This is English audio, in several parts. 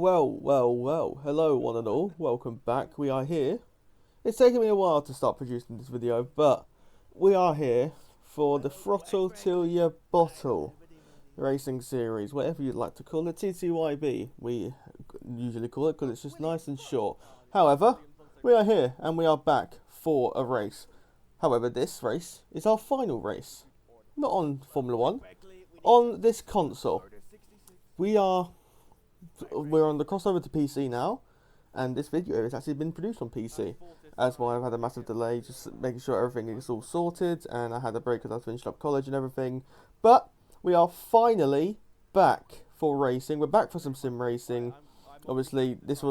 Well, hello one and all, welcome back, we are here. It's taken me a while to start producing this video, but we are here for the Throttle Till Your Bottle racing series, whatever you'd like to call it, TTYB, we usually call it because it's just nice and short. However, we are here and we are back for a race. However, this race is our final race, not on Formula 1, on this console. We're on the crossover to PC now, and this video has actually been produced on PC. That's why I've had a massive delay, just making sure everything is all sorted, and I had a break because I finished up college and everything. But we are finally back for racing. We're back for some sim racing. Obviously, this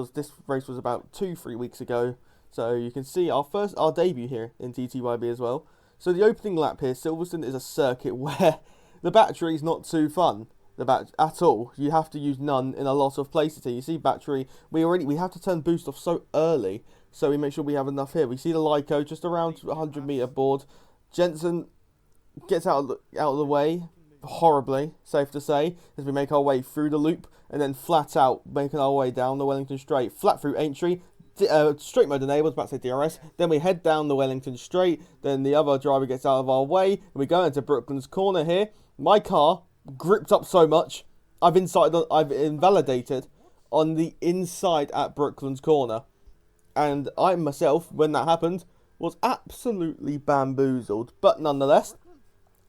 race was about 2-3 weeks ago, so you can see our debut here in TTYB as well. So the opening lap here, Silverstone is a circuit where the battery is not too fun. At all. You have to use none in a lot of places here. You see battery, we have to turn boost off so early, so we make sure we have enough here. We see the Lyco just around 100 meter board. Jensen gets out of the way horribly, safe to say, as we make our way through the loop and then flat out making our way down the Wellington Straight, flat through entry. Straight mode enabled, about to say DRS, then we head down the Wellington Straight, then the other driver gets out of our way, and we go into Brooklands Corner here. My car gripped up so much, I've invalidated on the inside at Brooklands Corner, and I myself, when that happened, was absolutely bamboozled. But nonetheless,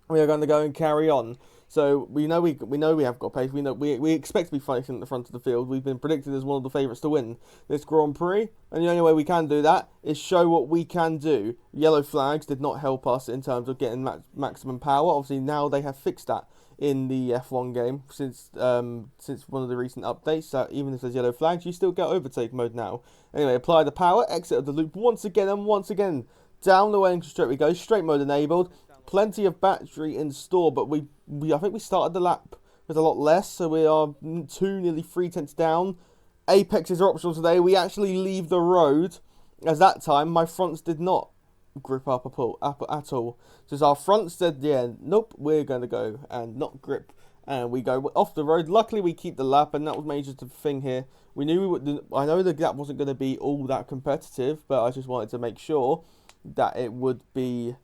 we are going to go and carry on. So we know we have got pace. We expect to be fighting at the front of the field. We've been predicted as one of the favourites to win this Grand Prix, and the only way we can do that is show what we can do. Yellow flags did not help us in terms of getting maximum power. Obviously now they have fixed that in the F1 game since one of the recent updates. So even if there's yellow flags, you still get overtake mode now. Anyway, apply the power, exit of the loop once again and once again. Down the Wellington Straight we go, straight mode enabled. Plenty of battery in store, but I think we started the lap with a lot less, so we are nearly 3/10 down. Apexes are optional today. We actually leave the road, as that time my fronts did not grip up at all. Just our fronts said, yeah, nope, we're going to go and not grip, and we go off the road. Luckily we keep the lap, and that was major the thing here. We knew I know the gap wasn't going to be all that competitive, but I just wanted to make sure that it would be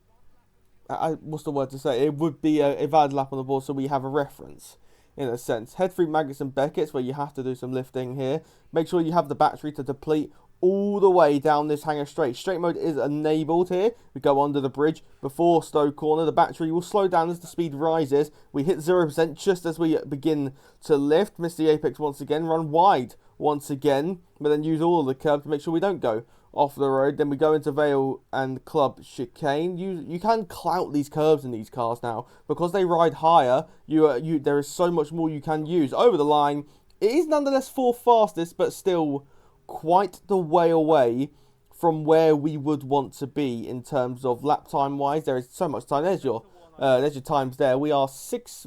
what's the word to say? It would be a valid lap on the board, so we have a reference in a sense. Head through Maggots and Beckett's, where you have to do some lifting here. Make sure you have the battery to deplete all the way down this hangar straight. Straight mode is enabled here. We go under the bridge before Stowe Corner. The battery will slow down as the speed rises. We hit 0% just as we begin to lift. Miss the apex once again. Run wide once again, but then use all of the curb to make sure we don't go off the road. Then we go into Vale and Club Chicane. You can clout these curves in these cars now because they ride higher. There is so much more you can use over the line. It is nonetheless fourth fastest, but still quite the way away from where we would want to be in terms of lap time wise. There is so much time. There's your times there. We are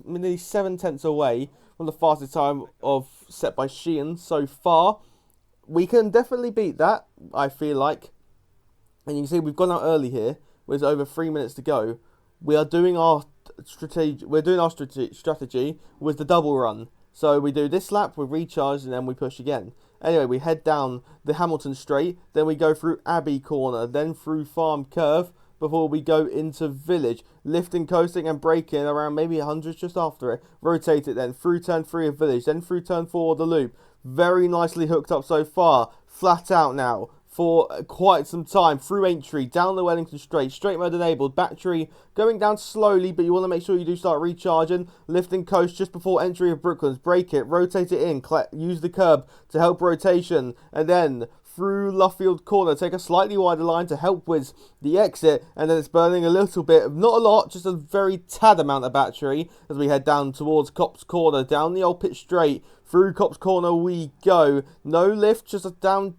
nearly 7 tenths away from the fastest time set by Sheehan so far. We can definitely beat that, I feel like. And you can see we've gone out early here with over 3 minutes to go. We are doing our strategy with the double run. So we do this lap, we recharge, and then we push again. Anyway, we head down the Hamilton Straight, then we go through Abbey Corner, then through Farm Curve, before we go into Village. Lifting, coasting, and braking around maybe 100 just after it. Rotate it then, through turn 3 of Village, then through turn 4 of the loop. Very nicely hooked up so far. Flat out now for quite some time. Through entry, down the Wellington Straight. Straight mode enabled. Battery going down slowly, but you want to make sure you do start recharging. Lifting coast just before entry of Brooklands. Brake it, rotate it in, use the curb to help rotation. And then through Luffield Corner, take a slightly wider line to help with the exit, and then it's burning a little bit, not a lot, just a very tad amount of battery as we head down towards Copse Corner, down the old pit straight. Through Copse Corner we go. No lift, just one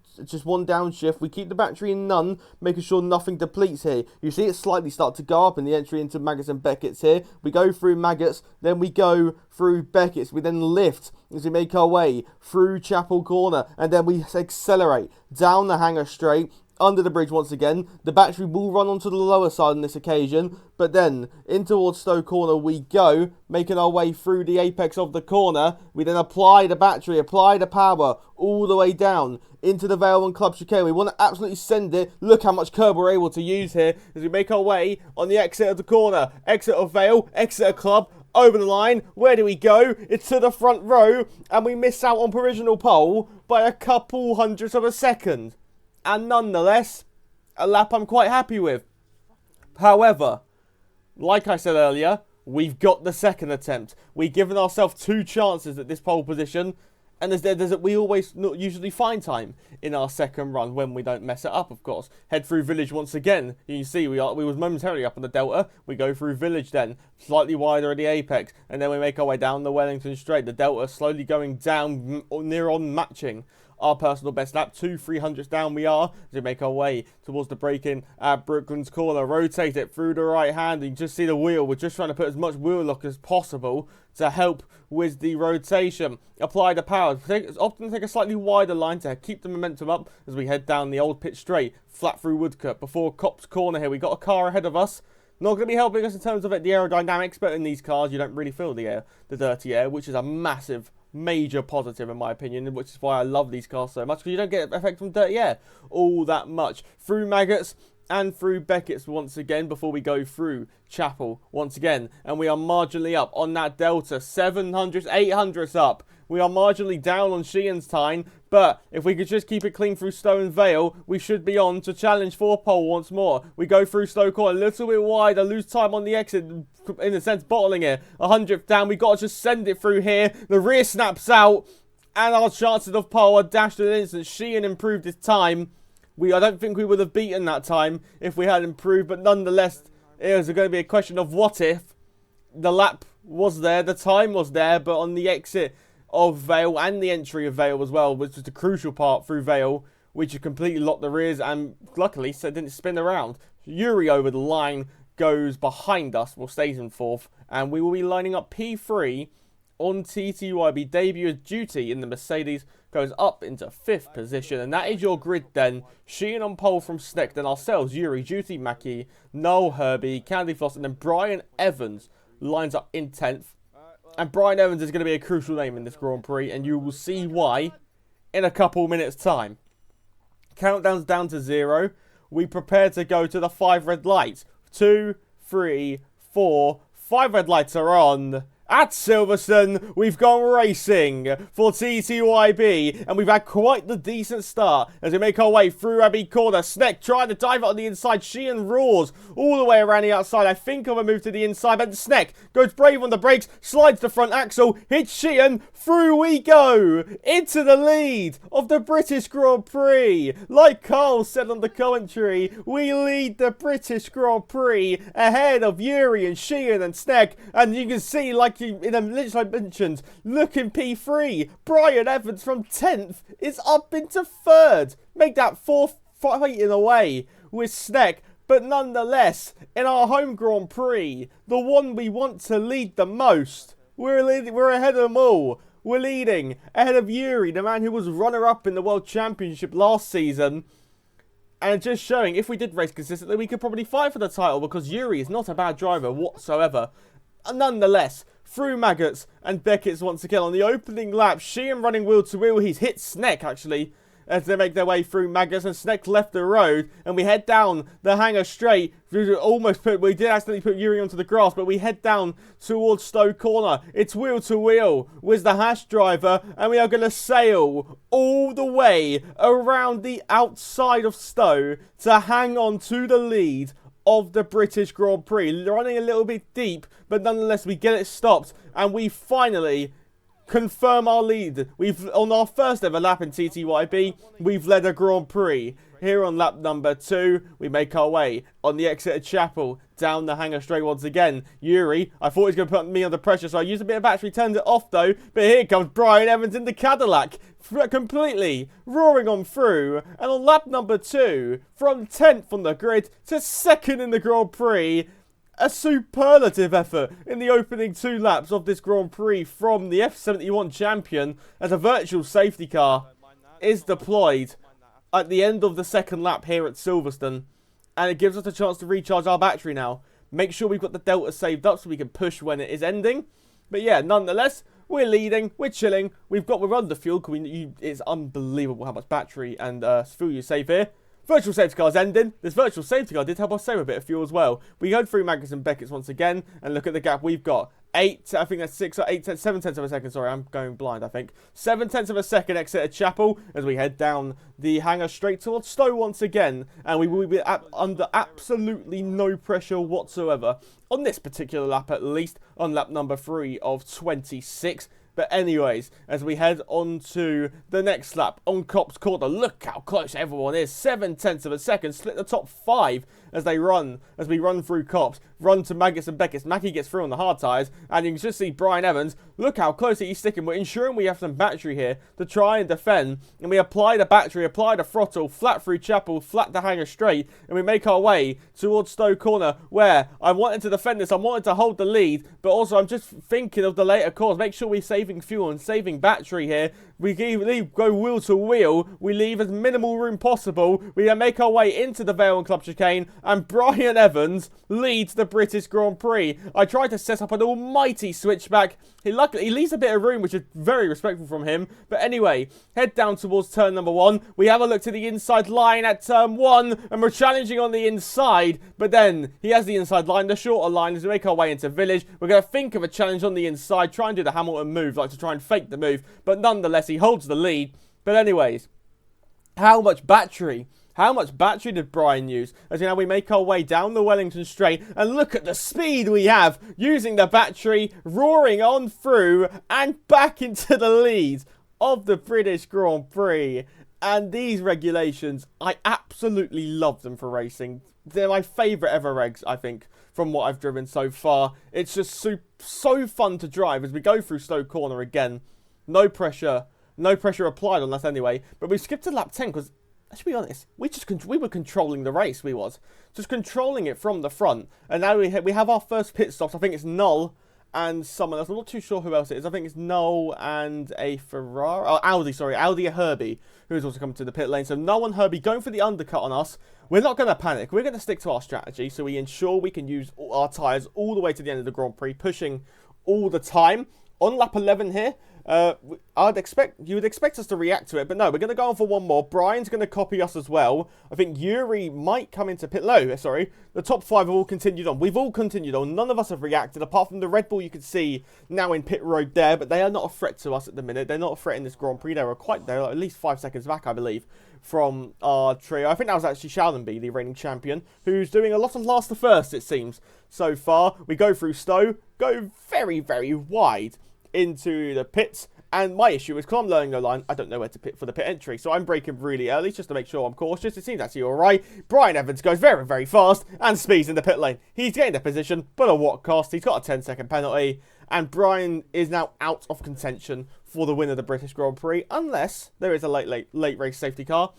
downshift. We keep the battery in none, making sure nothing depletes here. You see it slightly start to go up in the entry into Maggots and Beckett's here. We go through Maggots, then we go through Beckett's. We then lift as we make our way through Chapel Corner, and then we accelerate down the hangar straight under the bridge once again. The battery will run onto the lower side on this occasion, but then in towards Stowe Corner we go, making our way through the apex of the corner. We then apply the battery, apply the power all the way down into the Vale and Club Chicane. We want to absolutely send it. Look how much curb we're able to use here as we make our way on the exit of the corner. Exit of Vale, exit of Club, over the line. Where do we go? It's to the front row, and we miss out on provisional pole by a couple hundredths of a second. And nonetheless, a lap I'm quite happy with. However, like I said earlier, we've got the second attempt. We've given ourselves 2 chances at this pole position, and we always usually find time in our second run when we don't mess it up, of course. Head through Village once again. You can see we was momentarily up on the Delta. We go through Village then, slightly wider at the apex, and then we make our way down the Wellington Straight. The Delta slowly going down, near on matching our personal best lap. 200-300 down we are as we make our way towards the break-in at Brooklands Corner. Rotate it through the right hand. You can just see the wheel. We're just trying to put as much wheel lock as possible to help with the rotation. Apply the power. Often take a slightly wider line to keep the momentum up as we head down the old pit straight, flat through Woodcut. Before Cops Corner here, we got a car ahead of us. Not going to be helping us in terms of the aerodynamics, but in these cars you don't really feel the air, the dirty air, which is a massive, major positive in my opinion, which is why I love these cars so much, because you don't get effect from dirty air all that much. Through Maggots and through Beckett's once again before we go through Chapel once again, and we are marginally up on that Delta, 700s, 800s up. We are marginally down on Sheehan's time, but if we could just keep it clean through Stowe and Vale, we should be on to challenge for pole once more. We go through Stowe Corner a little bit wider, lose time on the exit, in a sense bottling it. 100th down, we got to just send it through here. The rear snaps out, and our chances of pole are dashed in an instant. Sheehan improved his time. I don't think we would have beaten that time if we had improved, but nonetheless, it was going to be a question of what if. The lap was there, the time was there, but on the exit of Vale and the entry of Vale as well, which was the crucial part through Vale, which had completely locked the rears and luckily so it didn't spin around. Yuri over the line goes behind us, well stays in 4th, and we will be lining up P3 on TTYB. Debut of duty in the Mercedes goes up into 5th position, and that is your grid then. Sheehan on pole from Sneck, then ourselves, Yuri, Duty, Mackie, Noel, Herbie, Candy Floss, and then Brian Evans lines up in 10th. And Brian Evans is going to be a crucial name in this Grand Prix, and you will see why in a couple minutes' time. Countdown's down to 0. We prepare to go to the 5 red lights. 2, 3, 4. 5 red lights are on. At Silverstone, we've gone racing for TTYB, and we've had quite the decent start as we make our way through Abbey Corner. Sneck trying to dive out on the inside. Sheehan roars all the way around the outside. I think of a move to the inside, but Sneck goes brave on the brakes, slides the front axle, hits Sheehan. Through we go into the lead of the British Grand Prix. Like Carl said on the commentary, we lead the British Grand Prix ahead of Yuri and Sheehan and Sneck, and you can see, like in a list I mentioned, look in P3, Brian Evans from 10th is up into 3rd. Make that 4th fight in a way with Sneck. But nonetheless, in our home Grand Prix, the one we want to lead the most, we're ahead of them all. We're leading ahead of Yuri, the man who was runner-up in the World Championship last season. And just showing, if we did race consistently, we could probably fight for the title, because Yuri is not a bad driver whatsoever. Nonetheless, through Maggots and Beckett's once again on the opening lap. Sheehan running wheel to wheel. He's hit Sneck actually as they make their way through Maggots, and Sneck left the road, and we head down the hangar straight. We did accidentally put Yuri onto the grass, but we head down towards Stowe Corner. It's wheel to wheel with the Hash driver, and we are going to sail all the way around the outside of Stowe to hang on to the lead of the British Grand Prix. Running a little bit deep, but nonetheless we get it stopped, and we finally confirm our lead. On our first ever lap in TTYB, we've led a Grand Prix. Here on lap number 2, we make our way on the exit of Chapel, down the hangar straight once again. Yuri, I thought he was going to put me under pressure, so I used a bit of battery, turned it off though, but here comes Brian Evans in the Cadillac, completely roaring on through. And on lap number 2, from 10th on the grid to 2nd in the Grand Prix, a superlative effort in the opening 2 laps of this Grand Prix from the F71 champion, as a virtual safety car is deployed at the end of the second lap here at Silverstone. And it gives us a chance to recharge our battery now. Make sure we've got the delta saved up so we can push when it is ending. But yeah, nonetheless, we're leading, we're chilling, we're under fuel, it's unbelievable how much battery and fuel you save here. Virtual safety car's ending. This virtual safety car did help us save a bit of fuel as well. We go through Magnus and Beckett's once again, and look at the gap we've got. 8, I think that's 6 or 8, 7 tenths of a second, sorry, I'm going blind, I think. 7 tenths of a second exit at Chapel as we head down the hangar straight towards Stowe once again. And we will be under absolutely no pressure whatsoever. On this particular lap at least, on lap number 3 of 26. But anyways, as we head on to the next lap on Copse Corner, look how close everyone is. 7 tenths of a second, split the top 5 as we run through Copse, run to Magnus and Beckett's. Mackie gets through on the hard tyres, and you can just see Brian Evans. Look how close he's sticking. We're ensuring we have some battery here to try and defend, and we apply the battery, apply the throttle, flat through Chapel, flat the hangar straight, and we make our way towards Stowe Corner, where I wanted to defend this, I wanted to hold the lead, but also I'm just thinking of the later calls. Make sure we're saving fuel and saving battery here. We go wheel to wheel. We leave as minimal room possible. We then make our way into the Vale and Club Chicane, and Brian Evans leads the British Grand Prix. I tried to set up an almighty switchback. He leaves a bit of room, which is very respectful from him. But anyway, head down towards turn number 1. We have a look to the inside line at turn 1, and we're challenging on the inside. But then he has the inside line, the shorter line, as we make our way into Village. We're going to think of a challenge on the inside, try and do the Hamilton move, like to try and fake the move. But nonetheless, he holds the lead. But anyways, how much battery did Brian use? As now we make our way down the Wellington Straight, and look at the speed we have using the battery, roaring on through and back into the lead of the British Grand Prix. And these regulations, I absolutely love them for racing. They're my favourite ever regs, I think, from what I've driven so far. It's just so fun to drive as we go through Stowe Corner again. No pressure applied on us anyway. But we skipped to lap 10 because, let's be honest, we were controlling the race. We was just controlling it from the front. And now we have our first pit stops. I think it's Null and someone else. I'm not too sure who else it is. I think it's Null and a Ferrari. Oh, Audi and Herbie, who's also coming to the pit lane. So Null and Herbie going for the undercut on us. We're not going to panic. We're going to stick to our strategy so we ensure we can use our tyres all the way to the end of the Grand Prix, pushing all the time. On lap 11 here, you would expect us to react to it, but no, we're going to go on for one more. Brian's going to copy us as well. I think Yuri might come into pit. No, sorry. The top 5 have all continued on. We've all continued on. None of us have reacted, apart from the Red Bull you can see now in pit road there, but they are not a threat to us at the minute. They're not a threat in this Grand Prix. They're at least 5 seconds back, I believe, from our trio. I think that was actually Shaldonby, the reigning champion, who's doing a lot of last to first, it seems, so far. We go through Stowe, go very, very wide into the pits, and my issue is because I'm learning the line, I don't know where to pit for the pit entry, so I'm braking really early just to make sure I'm cautious. It seems actually alright. Brian Evans goes very, very fast and speeds in the pit lane. He's gained a position, but at what cost? He's got a 10-second penalty, and Brian is now out of contention for the win of the British Grand Prix, unless there is a late race safety car.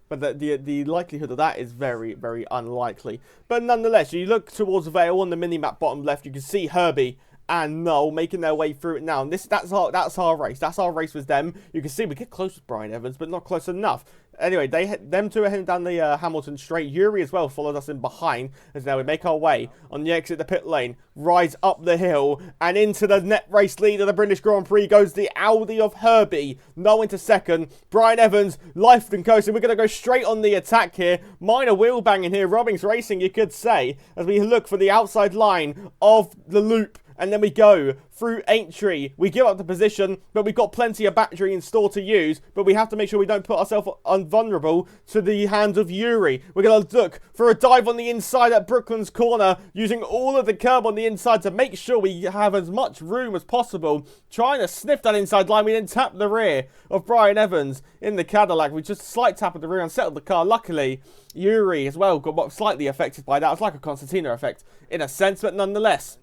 But the likelihood of that is very, very unlikely. But nonetheless, you look towards Vale on the mini-map bottom left, you can see Herbie and Null making their way through it now. And that's our race. That's our race with them. You can see we get close with Brian Evans, but not close enough. Anyway, them two are heading down the Hamilton Straight. Yuri as well followed us in behind, as now we make our way on the exit the pit lane, rise up the hill, and into the net race lead of the British Grand Prix goes the Audi of Herbie. Null into second. Brian Evans, life and coasting. We're going to go straight on the attack here. Minor wheel banging here. Robbins Racing, you could say, as we look for the outside line of the loop. And then we go through Aintree. We give up the position, but we've got plenty of battery in store to use. But we have to make sure we don't put ourselves vulnerable to the hands of Yuri. We're going to look for a dive on the inside at Brooklands Corner, using all of the curb on the inside to make sure we have as much room as possible. Trying to sniff that inside line. We then tap the rear of Brian Evans in the Cadillac. We just slight tap at the rear and settled the car. Luckily, Yuri as well got slightly affected by that. It's like a Constantina effect in a sense, but nonetheless.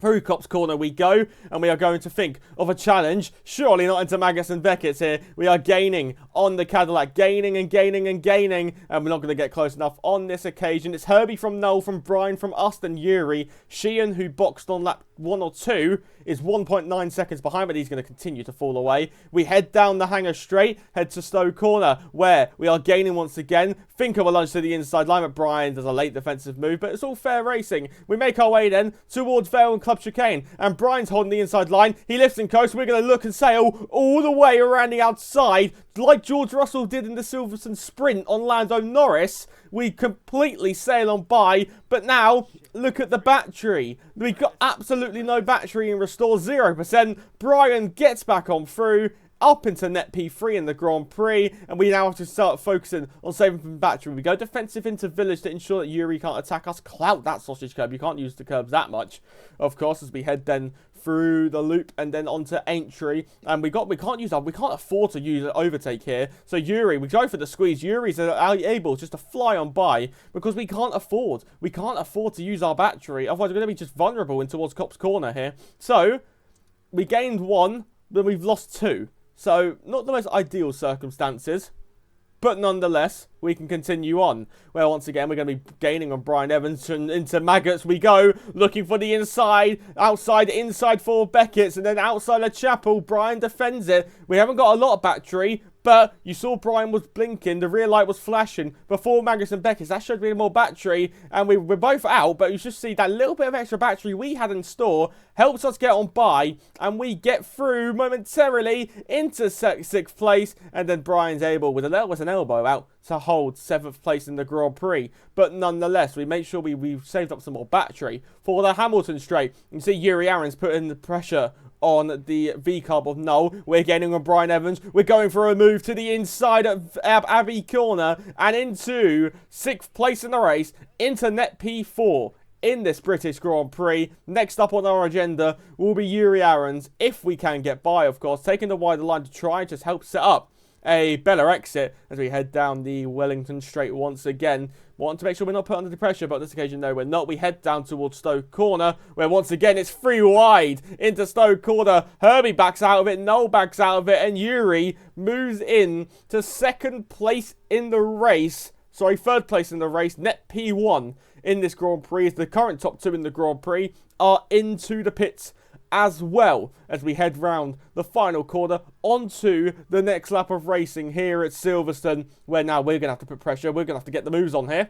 Through Copse Corner we go, and we are going to think of a challenge. Surely not into Magnus and Beckett's here. We are gaining on the Cadillac. Gaining and gaining and gaining. And we're not going to get close enough on this occasion. It's Herbie from Null, from Brian, from us, and Yuri. Sheehan, who boxed on lap 1 or 2, is 1.9 seconds behind, but he's going to continue to fall away. We head down the hangar straight, head to Stowe Corner, where we are gaining once again. Think of a lunge to the inside line, but Brian does a late defensive move, but it's all fair racing. We make our way then towards Vale and Club Chicane, and Brian's holding the inside line. He lifts and coasts. We're going to look and sail all the way around the outside, like George Russell did in the Silverstone sprint on Lando Norris. We completely sail on by, but now look at the battery. We've got absolutely no battery in restore, 0%. Brian gets back on through, up into net P3 in the Grand Prix, and we now have to start focusing on saving from battery. We go defensive into village to ensure that Yuri can't attack us. Clout that sausage curb. You can't use the curbs that much, of course, as we head then through the loop and then onto Aintree, and we can't afford to use an overtake here. So Yuri, we go for the squeeze. Yuri's able just to fly on by because we can't afford to use our battery. Otherwise we're going to be just vulnerable in towards Cop's Corner here. So we gained 1, then we've lost 2. So not the most ideal circumstances, but nonetheless, we can continue on. Well, once again, we're going to be gaining on Brian Evans, and into Maggots we go, looking for the inside, outside, inside for Beckett's, and then outside of Chapel. Brian defends it. We haven't got a lot of battery, but you saw Brian was blinking, the rear light was flashing before Maggots and Beckett's. That showed me more battery, and we're both out, but you just see that little bit of extra battery we had in store helps us get on by, and we get through momentarily into 6th place, and then Brian's able, with an elbow out, to hold 7th place in the Grand Prix. But nonetheless, we make sure we've saved up some more battery for the Hamilton straight. You see Yuri Aaron's putting the pressure on the V-carb of Null. We're getting on Brian Evans. We're going for a move to the inside of Abbey Corner and into 6th place in the race, into net P4 in this British Grand Prix. Next up on our agenda will be Yuri Aaron's, if we can get by, of course, taking the wider line to try and just help set up a better exit as we head down the Wellington Straight once again. Want to make sure we're not put under the pressure, but on this occasion, no, we're not. We head down towards Stowe Corner, where once again it's 3 wide into Stowe Corner. Herbie backs out of it, Noel backs out of it, and Yuri moves in to 2nd place in the race. Sorry, 3rd place in the race, net P1 in this Grand Prix, as the current top 2 in the Grand Prix are into the pits as well, as we head round the final corner onto the next lap of racing here at Silverstone, where now we're going to have to put pressure. We're going to have to get the moves on here,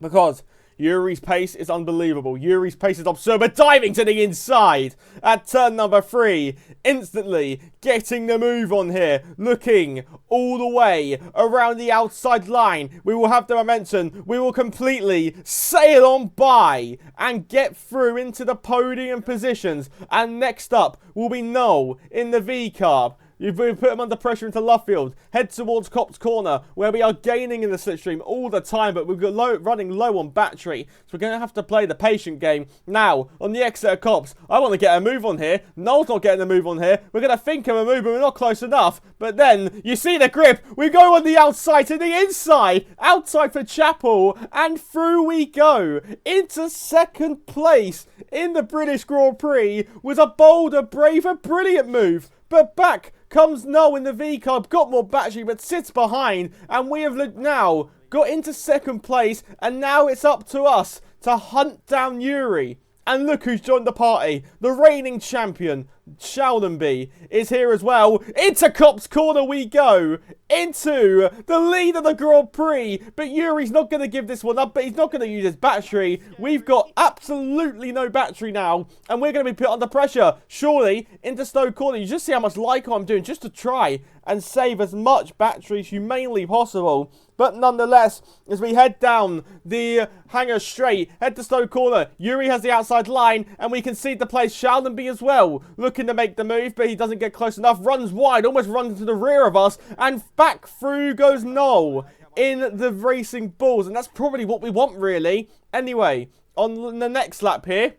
because Yuri's pace is unbelievable. Yuri's pace is absurd. We're diving to the inside at turn number 3. Instantly getting the move on here. Looking all the way around the outside line. We will have the momentum. We will completely sail on by and get through into the podium positions. And next up will be Noel in the V-carb. You've put him under pressure into Luffield. Head towards Cop's Corner, where we are gaining in the slipstream all the time, but we've got running low on battery, so we're going to have to play the patient game. Now, on the exit of Cops, I want to get a move on here. Noel's not getting a move on here. We're going to think of a move, but we're not close enough. But then, you see the grip. We go on the outside to the inside. Outside for Chapel, and through we go. Into 2nd place in the British Grand Prix was a bolder, braver, brilliant move. But back comes Noel in the V-carb, got more battery, but sits behind. And we have now got into 2nd place, and now it's up to us to hunt down Yuri. And look who's joined the party. The reigning champion, Shaldonby, is here as well. Into Cop's Corner we go. Into the lead of the Grand Prix. But Yuri's not going to give this one up, but he's not going to use his battery. We've got absolutely no battery now, and we're going to be put under pressure. Surely, into Stowe Corner. You just see how much Lyco I'm doing just to try and save as much battery as humanely possible. But nonetheless, as we head down the hangar straight, head to Stowe Corner, Yuri has the outside line, and we can see the place Shaldonby as well, looking to make the move, but he doesn't get close enough, runs wide, almost runs into the rear of us, and back through goes Noel in the Racing Bulls, and that's probably what we want, really. Anyway, on the next lap here,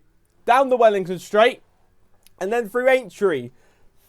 down the Wellington Straight, and then through Aintree.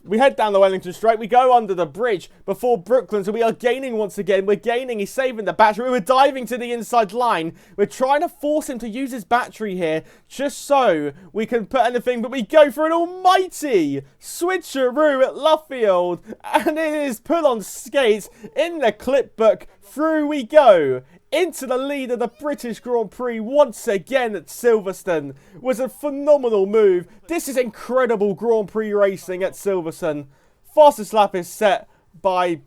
We head down the Wellington Straight. We go under the bridge before Brooklyn. So we are gaining once again. We're gaining. He's saving the battery. We're diving to the inside line. We're trying to force him to use his battery here just so we can put anything. But we go for an almighty switcheroo at Luffield. And it is put on skates in the clip book. Through we go into the lead of the British Grand Prix once again at Silverstone. Was a phenomenal move. This is incredible Grand Prix racing at Silverstone. Fastest lap is set by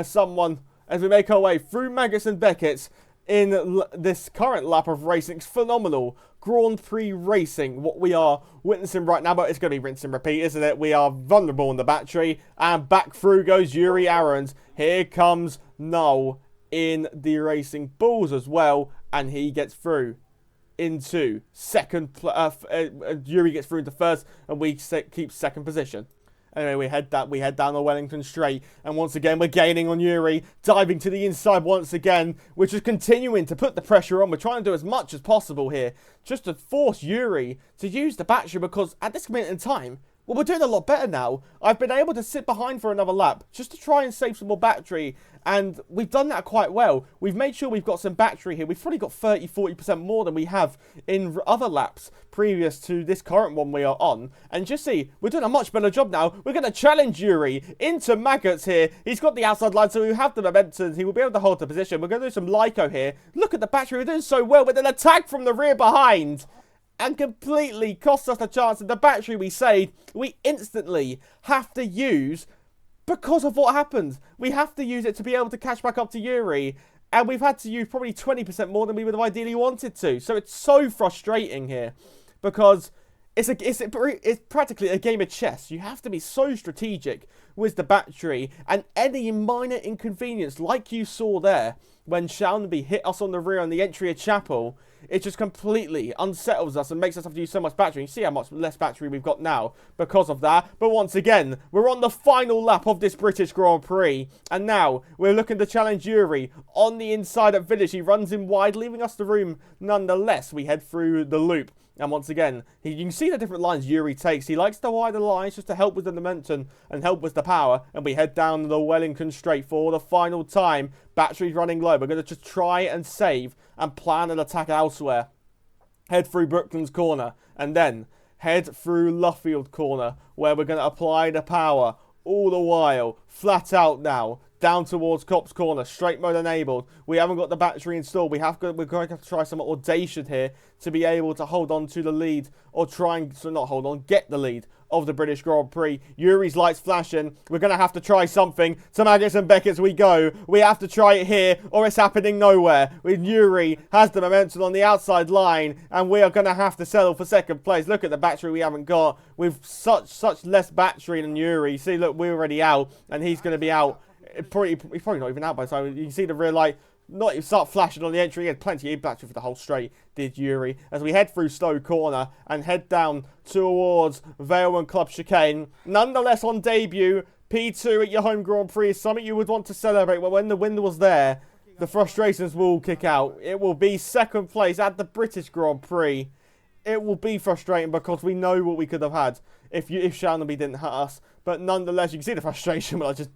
someone as we make our way through Maggots and Beckett's in this current lap of racing. It's phenomenal Grand Prix racing, what we are witnessing right now, but it's going to be rinse and repeat, isn't it? We are vulnerable on the battery, and back through goes Yuri Aarons. Here comes Noel in the Racing Bulls as well, and he gets through into second. Yuri gets through into first, and we keep second position. Anyway, we head down the Wellington Straight, and once again we're gaining on Yuri, diving to the inside once again. We're just continuing to put the pressure on. We're trying to do as much as possible here, just to force Yuri to use the battery, because at this moment in time, well, we're doing a lot better now. I've been able to sit behind for another lap just to try and save some more battery, and we've done that quite well. We've made sure we've got some battery here. We've probably got 30-40% more than we have in other laps previous to this current one we are on. And just see, we're doing a much better job now. We're going to challenge Yuri into Maggots here. He's got the outside line, so we have the momentum. He will be able to hold the position. We're going to do some Lyco here. Look at the battery. We're doing so well with an attack from the rear behind, and completely costs us the chance. And the battery we saved, we instantly have to use because of what happened. We have to use it to be able to catch back up to Yuri. And we've had to use probably 20% more than we would have ideally wanted to. So it's so frustrating here, because it's practically a game of chess. You have to be so strategic with the battery, and any minor inconvenience, like you saw there when Shalnaby hit us on the rear on the entry of Chapel, it just completely unsettles us and makes us have to use so much battery. You see how much less battery we've got now because of that. But once again, we're on the final lap of this British Grand Prix, and now we're looking to challenge Yuri on the inside at Village. He runs in wide, leaving us the room nonetheless. We head through the loop. And once again, you can see the different lines Yuri takes. He likes the wider lines just to help with the momentum and help with the power. And we head down the Wellington Straight for the final time. Battery's running low. We're going to just try and save and plan an attack elsewhere. Head through Brooklands Corner, and then head through Luffield Corner, where we're going to apply the power all the while. Flat out now. Down towards Cops Corner, straight mode enabled. We haven't got the battery installed. We're going to have to try some audacious here to be able to hold on to the lead, or get the lead of the British Grand Prix. Yuri's lights flashing. We're going to have to try something. To Maggots and Beckett's we go. We have to try it here, or it's happening nowhere. With Yuri has the momentum on the outside line, and we are going to have to settle for second place. Look at the battery we haven't got. With such less battery than Yuri. See, look, we're already out, and he's going to be out. He's probably not even out by the time. You can see the rear light not even start flashing on the entry. He had plenty of battery for the whole straight, did Yuri. As we head through Stowe Corner and head down towards Vale and Club Chicane. Nonetheless, on debut, P2 at your home Grand Prix is something you would want to celebrate. But when the wind was there, the frustrations will kick out. It will be second place at the British Grand Prix. It will be frustrating because we know what we could have had if Shalnaby didn't hit us. But nonetheless, you can see the frustration when I just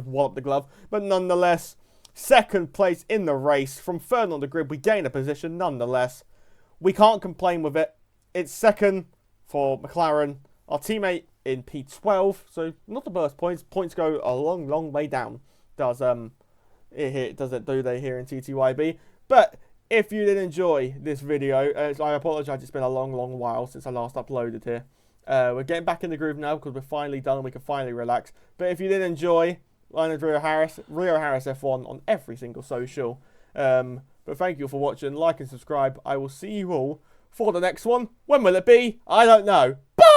walloped the glove. But nonetheless, second place in the race. From third on the grid, we gain a position nonetheless. We can't complain with it. It's second for McLaren, our teammate in P12. So not the worst points. Points go a long way down. Does do they here in TTYB. But if you did enjoy this video, I apologise, it's been a long while since I last uploaded here. We're getting back in the groove now because we're finally done and we can finally relax. But if you did enjoy, line of Rio Harris F1 on every single social. But thank you for watching, like and subscribe. I will see you all for the next one. When will it be? I don't know. Bye!